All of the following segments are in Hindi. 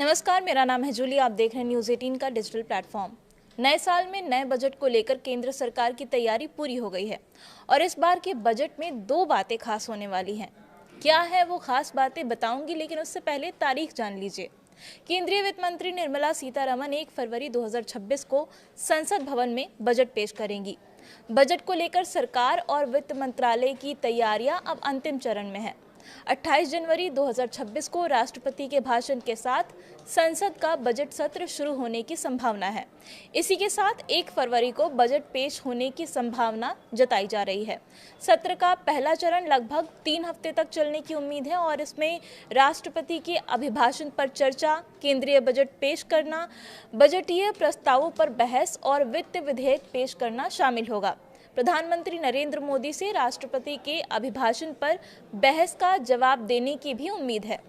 नमस्कार, मेरा नाम है जूली। आप देख रहे हैं न्यूज़ 18 का डिजिटल प्लेटफॉर्म। नए साल में नए बजट को लेकर केंद्र सरकार की तैयारी पूरी हो गई है और इस बार के बजट में दो बातें खास होने वाली हैं। क्या है वो खास बातें बताऊंगी, लेकिन उससे पहले तारीख जान लीजिए। केंद्रीय वित्त मंत्री निर्मला सीतारमण 1 फरवरी 2026 को संसद भवन में बजट पेश करेंगी। बजट को लेकर सरकार और वित्त मंत्रालय की तैयारियां अब अंतिम चरण में है। 28 जनवरी 2026 को राष्ट्रपति के भाषण के साथ संसद का बजट सत्र शुरू होने की संभावना है। इसी के साथ 1 फरवरी को बजट पेश होने की संभावना जताई जा रही है। सत्र का पहला चरण लगभग 3 हफ्ते तक चलने की उम्मीद है और इसमें राष्ट्रपति के अभिभाषण पर चर्चा, केंद्रीय बजट पेश करना, बजटीय प्रस्तावों पर बहस और वित्त विधेयक पेश करना शामिल होगा। प्रधानमंत्री नरेंद्र मोदी से राष्ट्रपति के अभिभाषण पर बहस का जवाब देने की भी उम्मीद है।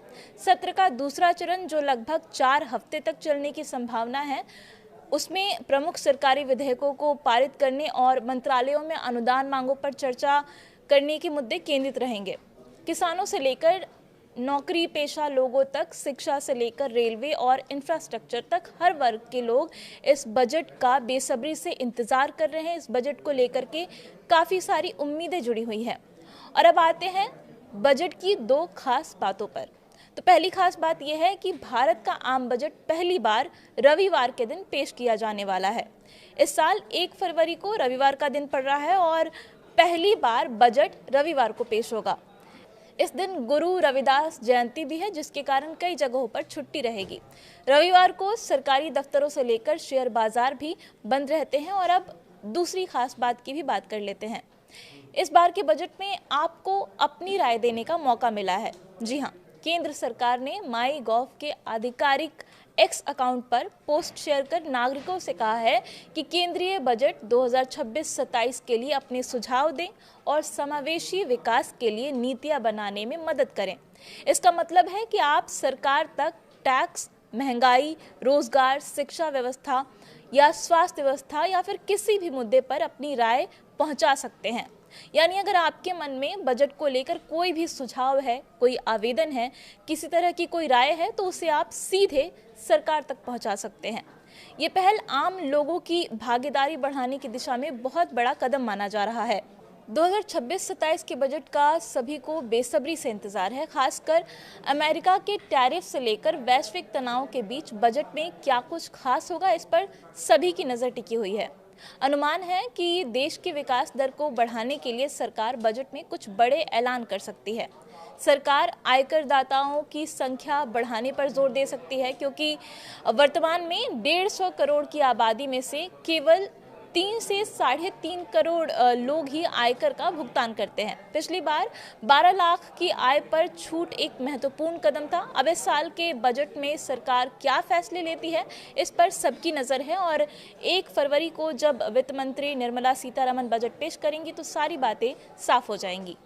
सत्र का दूसरा चरण, जो लगभग 4 हफ्ते तक चलने की संभावना है, उसमें प्रमुख सरकारी विधेयकों को पारित करने और मंत्रालयों में अनुदान मांगों पर चर्चा करने के मुद्दे केंद्रित रहेंगे। किसानों से लेकर नौकरी पेशा लोगों तक, शिक्षा से लेकर रेलवे और इंफ्रास्ट्रक्चर तक हर वर्ग के लोग इस बजट का बेसब्री से इंतजार कर रहे हैं। इस बजट को लेकर के काफ़ी सारी उम्मीदें जुड़ी हुई हैं। और अब आते हैं बजट की दो खास बातों पर। तो पहली खास बात यह है कि भारत का आम बजट पहली बार रविवार के दिन पेश किया जाने वाला है। इस साल 1 फरवरी को रविवार का दिन पड़ रहा है और पहली बार बजट रविवार को पेश होगा। इस दिन गुरु रविदास जयंती भी है, जिसके कारण कई जगहों पर छुट्टी रहेगी। रविवार को सरकारी दफ्तरों से लेकर शेयर बाजार भी बंद रहते हैं। और अब दूसरी खास बात की भी बात कर लेते हैं। इस बार के बजट में आपको अपनी राय देने का मौका मिला है। जी हाँ, केंद्र सरकार ने माई गॉव के आधिकारिक एक्स अकाउंट पर पोस्ट शेयर कर नागरिकों से कहा है कि केंद्रीय बजट 2026-27 के लिए अपने सुझाव दें और समावेशी विकास के लिए नीतियां बनाने में मदद करें। इसका मतलब है कि आप सरकार तक टैक्स, महंगाई, रोजगार, शिक्षा व्यवस्था या स्वास्थ्य व्यवस्था या फिर किसी भी मुद्दे पर अपनी राय पहुंचा सकते हैं। यानी अगर आपके मन में बजट को लेकर कोई भी सुझाव है, कोई आवेदन है, किसी तरह की कोई राय है, तो उसे आप सीधे सरकार तक पहुंचा सकते हैं। ये पहल आम लोगों की भागीदारी बढ़ाने की दिशा में बहुत बड़ा कदम माना जा रहा है। 2026-27 के बजट का सभी को बेसब्री से इंतजार है। खासकर अमेरिका के टैरिफ से लेकर वैश्विक तनाव के बीच बजट में क्या कुछ खास होगा, इस पर सभी की नज़र टिकी हुई है। अनुमान है कि देश की विकास दर को बढ़ाने के लिए सरकार बजट में कुछ बड़े ऐलान कर सकती है। सरकार आयकर दाताओं की संख्या बढ़ाने पर जोर दे सकती है, क्योंकि वर्तमान में 150 करोड़ की आबादी में से केवल 3 से 3.5 करोड़ लोग ही आयकर का भुगतान करते हैं। पिछली बार 12 लाख की आय पर छूट एक महत्वपूर्ण कदम था। अब इस साल के बजट में सरकार क्या फैसले लेती है, इस पर सबकी नज़र है। और 1 फरवरी को जब वित्त मंत्री निर्मला सीतारमण बजट पेश करेंगी तो सारी बातें साफ हो जाएंगी।